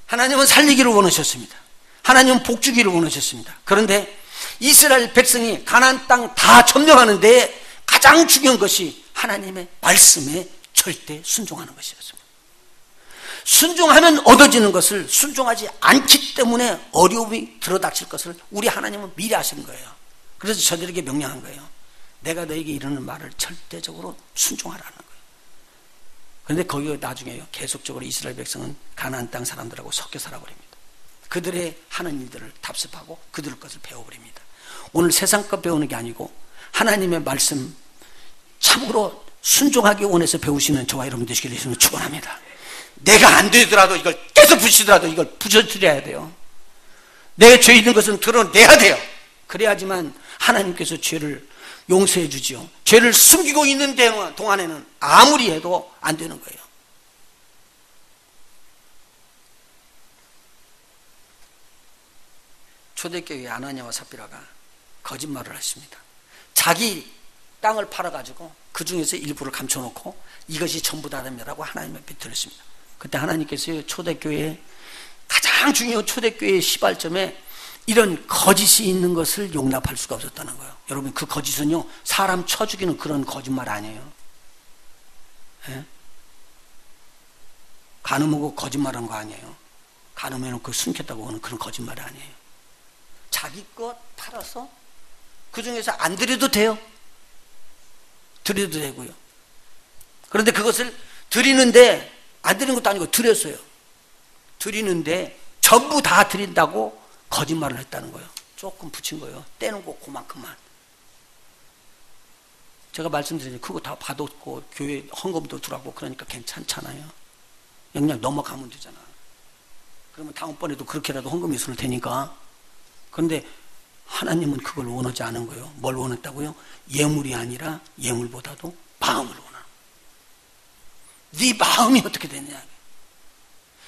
하나님은 살리기를 원하셨습니다. 하나님은 복주기를 원하셨습니다. 그런데 이스라엘 백성이 가나안 땅 다 점령하는데 가장 중요한 것이 하나님의 말씀에 절대 순종하는 것이었습니다. 순종하면 얻어지는 것을 순종하지 않기 때문에 어려움이 들어닥칠 것을 우리 하나님은 미리 아시는 거예요. 그래서 저들에게 명령한 거예요. 내가 너에게 이르는 말을 절대적으로 순종하라는 거예요. 그런데 거기가 나중에요. 계속적으로 이스라엘 백성은 가나안 땅 사람들하고 섞여 살아버립니다. 그들의 하는 일들을 답습하고 그들 것을 배워버립니다. 오늘 세상 것 배우는 게 아니고 하나님의 말씀 참으로 순종하기 원해서 배우시는 저와 여러분 되시기를 예수님을 축원합니다. 내가 안 되더라도 이걸 계속 부시더라도 이걸 부셔드려야 돼요. 내 죄 있는 것은 드러내야 돼요. 그래야지만 하나님께서 죄를 용서해 주지요. 죄를 숨기고 있는 동안에는 아무리 해도 안 되는 거예요. 초대교회 아나니아와 삽비라가 거짓말을 했습니다. 자기 땅을 팔아가지고 그 중에서 일부를 감춰놓고 이것이 전부 다랍니다라고 하나님 앞에 드렸습니다. 그때 하나님께서 초대교회에 가장 중요한 초대교회의 시발점에 이런 거짓이 있는 것을 용납할 수가 없었다는 거예요. 여러분 그 거짓은요 사람 쳐 죽이는 그런 거짓말 아니에요. 예? 간음하고 거짓말한 거 아니에요. 간음해놓고 숨겼다고 하는 그런 거짓말이 아니에요. 자기 것 팔아서 그 중에서 안 드려도 돼요. 드려도 되고요. 그런데 그것을 드리는데 안 드리는 것도 아니고 드렸어요. 드리는데 전부 다 드린다고 거짓말을 했다는 거예요. 조금 붙인 거예요. 떼는 거 그만큼만. 제가 말씀드리죠. 그거 다 받았고 교회 헌금도 들어가고 그러니까 괜찮잖아요. 그냥 넘어가면 되잖아. 그러면 다음번에도 그렇게라도 헌금이 있을 테니까. 그런데 하나님은 그걸 원하지 않은 거예요. 뭘 원했다고요? 예물이 아니라 예물보다도 마음을 원하는 거예요. 네 마음이 어떻게 됐냐.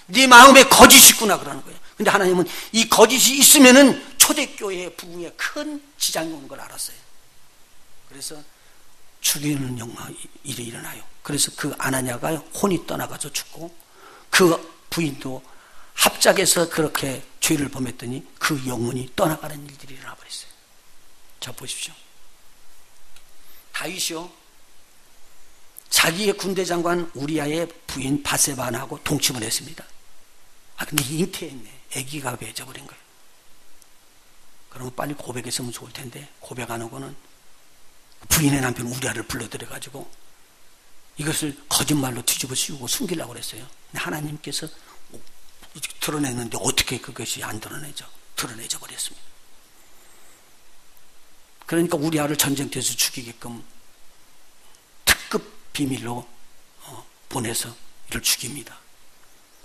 네 마음에 거짓이 있구나 그러는 거예요. 근데 하나님은 이 거짓이 있으면은 초대교회의 부흥에 큰 지장이 오는 걸 알았어요. 그래서 죽이는 일이 일어나요. 그래서 그 아나니아가 혼이 떠나가서 죽고 그 부인도 합작해서 그렇게 죄를 범했더니 그 영혼이 떠나가는 일들이 일어나 버렸어요. 자 보십시오. 다윗이요 자기의 군대 장관 우리아의 부인 바세바나하고 동침을 했습니다. 근데 잉태했네. 아기가 배져버린 거예요. 그러면 빨리 고백했으면 좋을 텐데 고백 안 하고는 부인의 남편 우리아를 불러들여가지고 이것을 거짓말로 뒤집어 씌우고 숨기려고 그랬어요. 근데 하나님께서 드러냈는데 어떻게 그것이 안 드러내죠? 드러내져 버렸습니다. 그러니까 우리아를 전쟁터에서 죽이게끔 특급 비밀로 보내서 이를 죽입니다.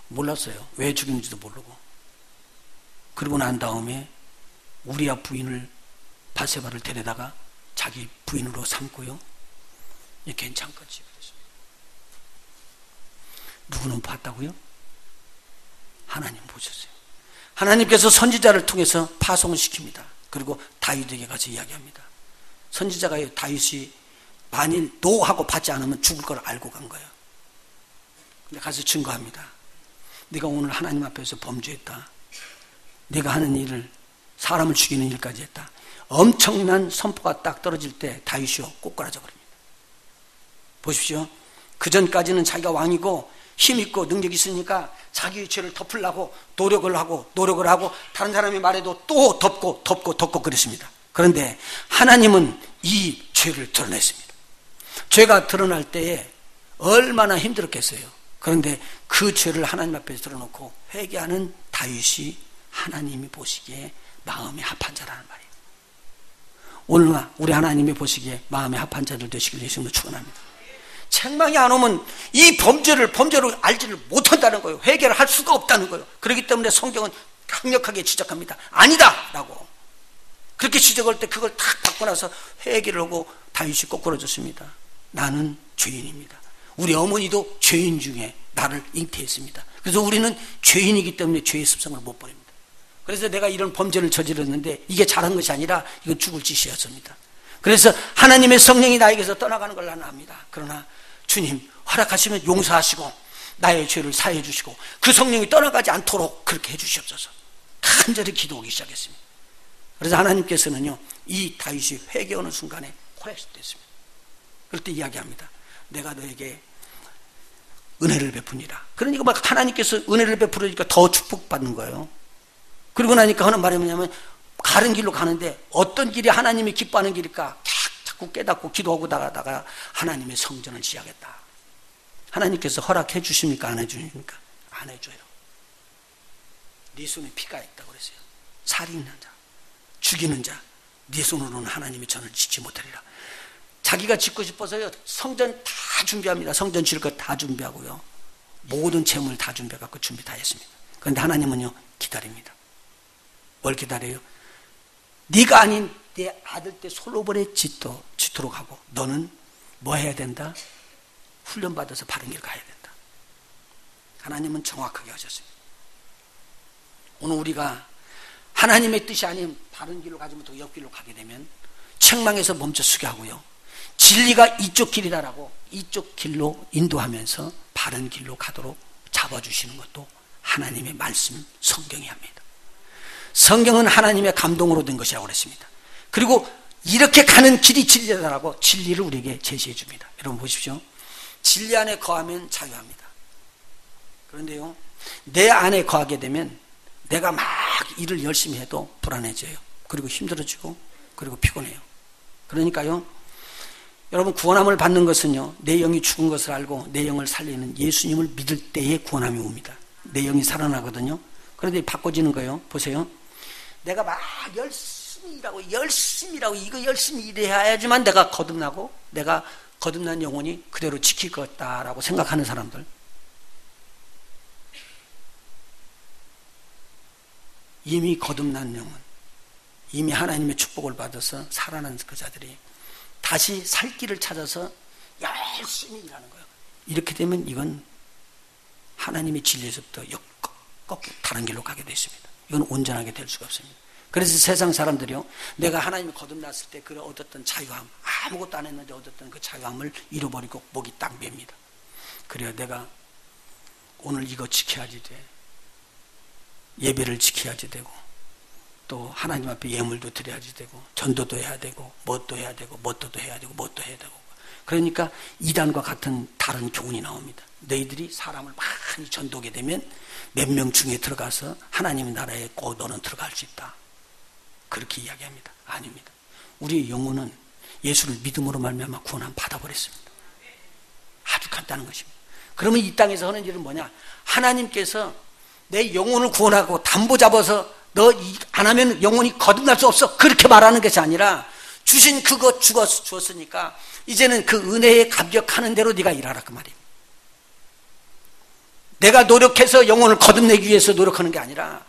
몰랐어요. 왜 죽인지도 모르고. 그러고 난 다음에 우리아 부인을 바세바를 데려다가 자기 부인으로 삼고요. 괜찮겠지. 누구는 봤다고요? 하나님 보셨어요. 하나님께서 선지자를 통해서 파송을 시킵니다. 그리고 다윗에게 가서 이야기합니다. 선지자가 다윗이 만일 노하고 받지 않으면 죽을 걸 알고 간 거예요. 근데 가서 증거합니다. 네가 오늘 하나님 앞에서 범죄했다. 네가 하는 일을 사람을 죽이는 일까지 했다. 엄청난 선포가 딱 떨어질 때 다윗이요 꼬꾸라져 버립니다. 보십시오. 그 전까지는 자기가 왕이고 힘있고 능력이 있으니까 자기의 죄를 덮으려고 노력을 하고 다른 사람이 말해도 또 덮고 그랬습니다. 그런데 하나님은 이 죄를 드러냈습니다. 죄가 드러날 때에 얼마나 힘들었겠어요. 그런데 그 죄를 하나님 앞에 드러놓고 회개하는 다윗이 하나님이 보시기에 마음에 합한 자라는 말이에요. 오늘 우리 하나님이 보시기에 마음에 합한 자들 되시길 예수님으로 축원합니다. 책망이 안 오면 이 범죄로 알지를 못한다는 거예요. 회개를 할 수가 없다는 거예요. 그렇기 때문에 성경은 강력하게 지적합니다. 아니다! 라고. 그렇게 지적할 때 그걸 탁 받고 나서 회개를 하고 다윗이 꼬꾸라졌습니다. 나는 죄인입니다. 우리 어머니도 죄인 중에 나를 잉태했습니다. 그래서 우리는 죄인이기 때문에 죄의 습성을 못 버립니다. 그래서 내가 이런 범죄를 저질렀는데 이게 잘한 것이 아니라 이건 죽을 짓이었습니다. 그래서 하나님의 성령이 나에게서 떠나가는 걸 나는 압니다. 그러나 주님 허락하시면 용서하시고 나의 죄를 사해 주시고 그 성령이 떠나가지 않도록 그렇게 해 주시옵소서. 간절히 기도하기 시작했습니다. 그래서 하나님께서는요, 이 다윗이 회개하는 순간에 고약했습니다. 그럴 때 이야기합니다. 내가 너에게 은혜를 베푸니라. 그러니까 막 하나님께서 은혜를 베푸니까 더 축복받는 거예요. 그리고 나니까 하는 말이 뭐냐면 가는 길로 가는데 어떤 길이 하나님이 기뻐하는 길일까 자꾸 깨닫고 기도하고 나가다가 하나님의 성전을 지하겠다. 하나님께서 허락해 주십니까? 안 해주십니까? 안 해줘요. 네 손에 피가 있다고 그랬어요. 살인하는 자, 죽이는 자, 네 손으로는 하나님의 전을 짓지 못하리라. 자기가 짓고 싶어서요, 성전 다 준비합니다. 성전 지을 것 다 준비하고요, 모든 재물 다 준비해갖고 준비 다 했습니다. 그런데 하나님은요, 기다립니다. 뭘 기다려요? 네가 아닌 내 아들 때 솔로몬의 짓도록 하고 너는 뭐 해야 된다? 훈련받아서 바른 길 가야 된다. 하나님은 정확하게 하셨습니다. 오늘 우리가 하나님의 뜻이 아닌 바른 길로 가지 못하고 옆길로 가게 되면 책망에서 멈춰서게 하고요, 진리가 이쪽 길이다라고 이쪽 길로 인도하면서 바른 길로 가도록 잡아주시는 것도 하나님의 말씀, 성경이 합니다. 성경은 하나님의 감동으로 된 것이라고 그랬습니다. 그리고 이렇게 가는 길이 진리다라고 진리를 우리에게 제시해 줍니다. 여러분 보십시오. 진리 안에 거하면 자유합니다. 그런데요, 내 안에 거하게 되면 내가 막 일을 열심히 해도 불안해져요. 그리고 힘들어지고 그리고 피곤해요. 그러니까요, 여러분 구원함을 받는 것은요, 내 영이 죽은 것을 알고 내 영을 살리는 예수님을 믿을 때에 구원함이 옵니다. 내 영이 살아나거든요. 그런데 바꿔지는 거예요. 보세요. 내가 막 열심히 일하고 이거 열심히 일해야지만 내가 거듭나고 내가 거듭난 영혼이 그대로 지킬 것 같다라고 생각하는 사람들, 이미 거듭난 영혼, 이미 하나님의 축복을 받아서 살아난 그 자들이 다시 살 길을 찾아서 열심히 일하는 거예요. 이렇게 되면 이건 하나님의 진리에서부터 거꾸로 다른 길로 가게 되어 있습니다. 이건 온전하게 될 수가 없습니다. 그래서 세상 사람들이요, 내가 하나님이 거듭났을 때 그 얻었던 자유함, 아무것도 안 했는데 얻었던 그 자유함을 잃어버리고 목이 딱 맵니다. 그래야 내가 오늘 이거 지켜야지 돼, 예배를 지켜야지 되고, 또 하나님 앞에 예물도 드려야지 되고, 전도도 해야 되고, 뭣도 해야 되고, 뭣도 해야 되고, 뭣도 해야 되고. 그러니까 이단과 같은 다른 교훈이 나옵니다. 너희들이 사람을 많이 전도하게 되면 몇 명 중에 들어가서 하나님의 나라에 꼭 너는 들어갈 수 있다. 그렇게 이야기합니다. 아닙니다. 우리의 영혼은 예수를 믿음으로 말미암아 구원함 받아버렸습니다. 아주 간단한 것입니다. 그러면 이 땅에서 하는 일은 뭐냐? 하나님께서 내 영혼을 구원하고 담보 잡아서 너 안 하면 영혼이 거듭날 수 없어, 그렇게 말하는 것이 아니라 주신 그거 주었으니까 이제는 그 은혜에 감격하는 대로 네가 일하라, 그 말이에요. 내가 노력해서 영혼을 거듭내기 위해서 노력하는 게 아니라,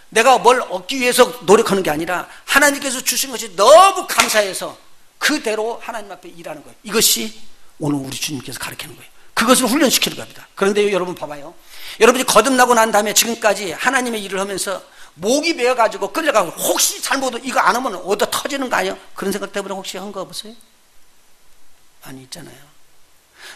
내가 뭘 얻기 위해서 노력하는 게 아니라 하나님께서 주신 것이 너무 감사해서 그대로 하나님 앞에 일하는 거예요. 이것이 오늘 우리 주님께서 가르치는 거예요. 그것을 훈련시키는 겁니다. 그런데 여러분 봐봐요. 여러분이 거듭나고 난 다음에 지금까지 하나님의 일을 하면서 목이 메어가지고 끌려가고 혹시 잘못 이거 안 하면 얻어 터지는 거 아니에요? 그런 생각 때문에 혹시 한 거 없어요? 많이 있잖아요.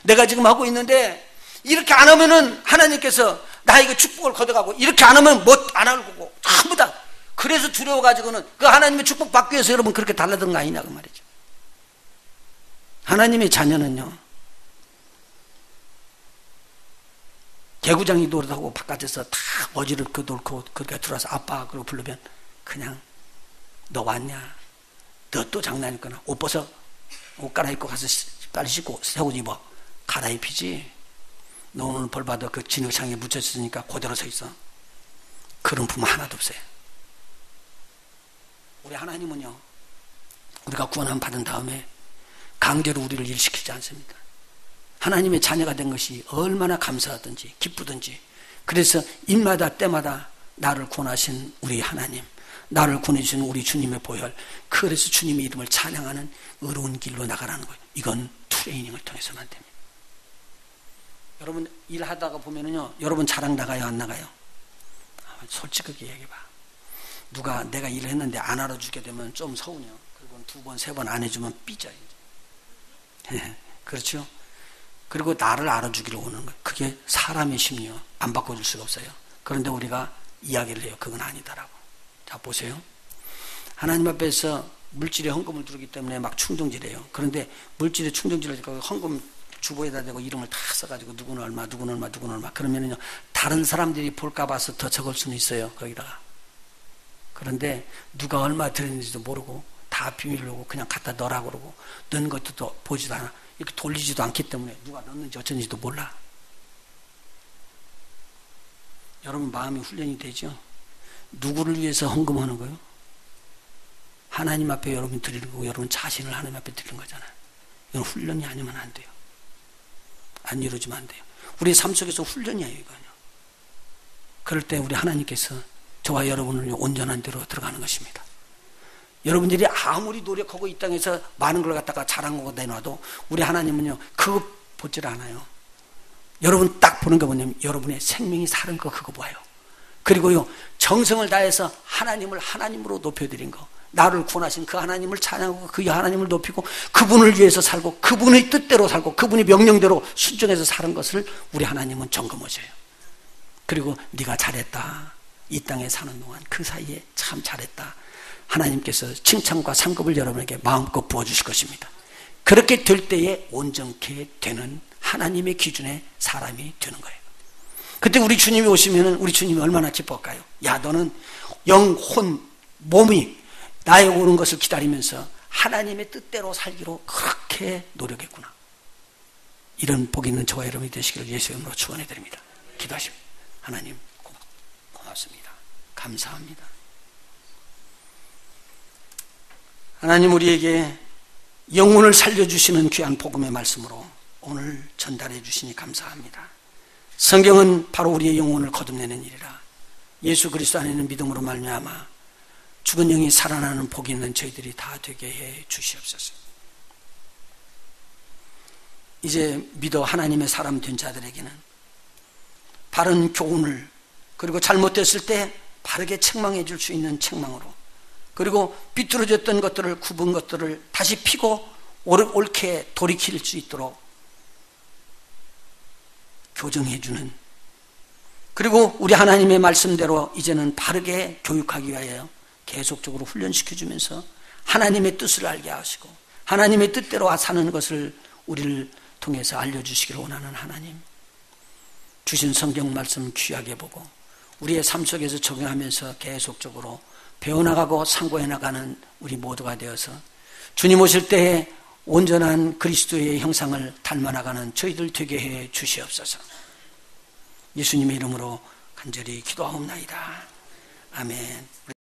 내가 지금 하고 있는데 이렇게 안 하면은 하나님께서 나에게 축복을 거둬가고, 이렇게 안 하면 뭐 안 할 거고, 전부 다. 그래서 두려워가지고는 그 하나님의 축복 받기 위해서 여러분 그렇게 달라든 거 아니냐, 그 말이죠. 하나님의 자녀는요, 개구장이 노릇하고 바깥에서 다 어지럽게 놀고 그렇게 들어와서 아빠 그러고 부르면 그냥 너 왔냐? 너 또 장난이거나 옷 벗어, 옷 갈아입고 가서 빨리 씻고 새 옷 입어. 갈아입히지. 너 오늘 벌 받아 그 진흙창에 묻혀있으니까 그대로 서 있어. 그런 부모 하나도 없어요. 우리 하나님은요, 우리가 구원함 받은 다음에 강제로 우리를 일시키지 않습니다. 하나님의 자녀가 된 것이 얼마나 감사하든지 기쁘든지, 그래서 입마다 때마다 나를 구원하신 우리 하나님, 나를 구원해주신 우리 주님의 보혈, 그래서 주님의 이름을 찬양하는 의로운 길로 나가라는 거예요. 이건 트레이닝을 통해서만 됩니다. 여러분 일하다가 보면은요, 여러분 자랑 나가요, 안 나가요? 솔직하게 얘기해봐. 누가 내가 일을 했는데 안 알아주게 되면 좀 서운해요. 그리고 2번, 3번 안 해주면 삐져요. 그렇죠? 그리고 나를 알아주기를 원하는 거예요. 그게 사람의 심리요. 안 바꿔줄 수가 없어요. 그런데 우리가 이야기를 해요. 그건 아니다라고. 자, 보세요. 하나님 앞에서 물질에 헌금을 두르기 때문에 막 충동질해요. 그런데 물질에 충동질을 하니까 헌금 주보에다 대고 이름을 다 써가지고 누구는 얼마, 누구는 얼마, 누구는 얼마. 그러면은요, 다른 사람들이 볼까 봐서 더 적을 수는 있어요. 거기다가. 그런데 누가 얼마 드렸는지도 모르고 다 비밀로 그냥 갖다 넣으라고 그러고 넣은 것도 또 보지도 않아. 이렇게 돌리지도 않기 때문에 누가 넣는지 어쩐지도 몰라. 여러분 마음이 훈련이 되죠? 누구를 위해서 헌금하는 거예요? 하나님 앞에 여러분 드리는 거고 여러분 자신을 하나님 앞에 드리는 거잖아요. 이건 훈련이 아니면 안 돼요. 안 이루어지면 안 돼요. 우리 삶 속에서 훈련이에요, 이거요. 그럴 때 우리 하나님께서 저와 여러분을 온전한 대로 들어가는 것입니다. 여러분들이 아무리 노력하고 이 땅에서 많은 걸 갖다가 자랑하고 내놔도 우리 하나님은요, 그거 보질 않아요. 여러분 딱 보는 거 뭐냐면 여러분의 생명이 사는 거 그거 봐요. 그리고요, 정성을 다해서 하나님을 하나님으로 높여드린 거, 나를 구원하신 그 하나님을 찬양하고 그 하나님을 높이고 그분을 위해서 살고 그분의 뜻대로 살고 그분의 명령대로 순종해서 사는 것을 우리 하나님은 점검하셔요. 그리고 네가 잘했다. 이 땅에 사는 동안 그 사이에 참 잘했다. 하나님께서 칭찬과 상급을 여러분에게 마음껏 부어주실 것입니다. 그렇게 될 때에 온전케 되는 하나님의 기준의 사람이 되는 거예요. 그때 우리 주님이 오시면 우리 주님이 얼마나 기뻐할까요? 야, 너는 영, 혼, 몸이 나의 오는 것을 기다리면서 하나님의 뜻대로 살기로 그렇게 노력했구나. 이런 복 있는 저와 여러분이 되시기를 예수의 이름으로 축원해드립니다. 기도하십니다. 하나님 고맙습니다. 감사합니다. 하나님 우리에게 영혼을 살려주시는 귀한 복음의 말씀으로 오늘 전달해 주시니 감사합니다. 성경은 바로 우리의 영혼을 거듭내는 일이라 예수 그리스도 안에 있는 믿음으로 말미암아 죽은 영이 살아나는 복이 있는 저희들이 다 되게 해 주시옵소서. 이제 믿어 하나님의 사람 된 자들에게는 바른 교훈을 그리고 잘못됐을 때 바르게 책망해 줄 수 있는 책망으로 그리고 비뚤어졌던 것들을 굽은 것들을 다시 피고 옳게 돌이킬 수 있도록 교정해 주는 그리고 우리 하나님의 말씀대로 이제는 바르게 교육하기 위하여 계속적으로 훈련시켜주면서 하나님의 뜻을 알게 하시고 하나님의 뜻대로 사는 것을 우리를 통해서 알려주시기를 원하는 하나님, 주신 성경 말씀 귀하게 보고 우리의 삶 속에서 적용하면서 계속적으로 배워나가고 상고해 나가는 우리 모두가 되어서 주님 오실 때에 온전한 그리스도의 형상을 닮아나가는 저희들 되게 해 주시옵소서. 예수님의 이름으로 간절히 기도하옵나이다. 아멘.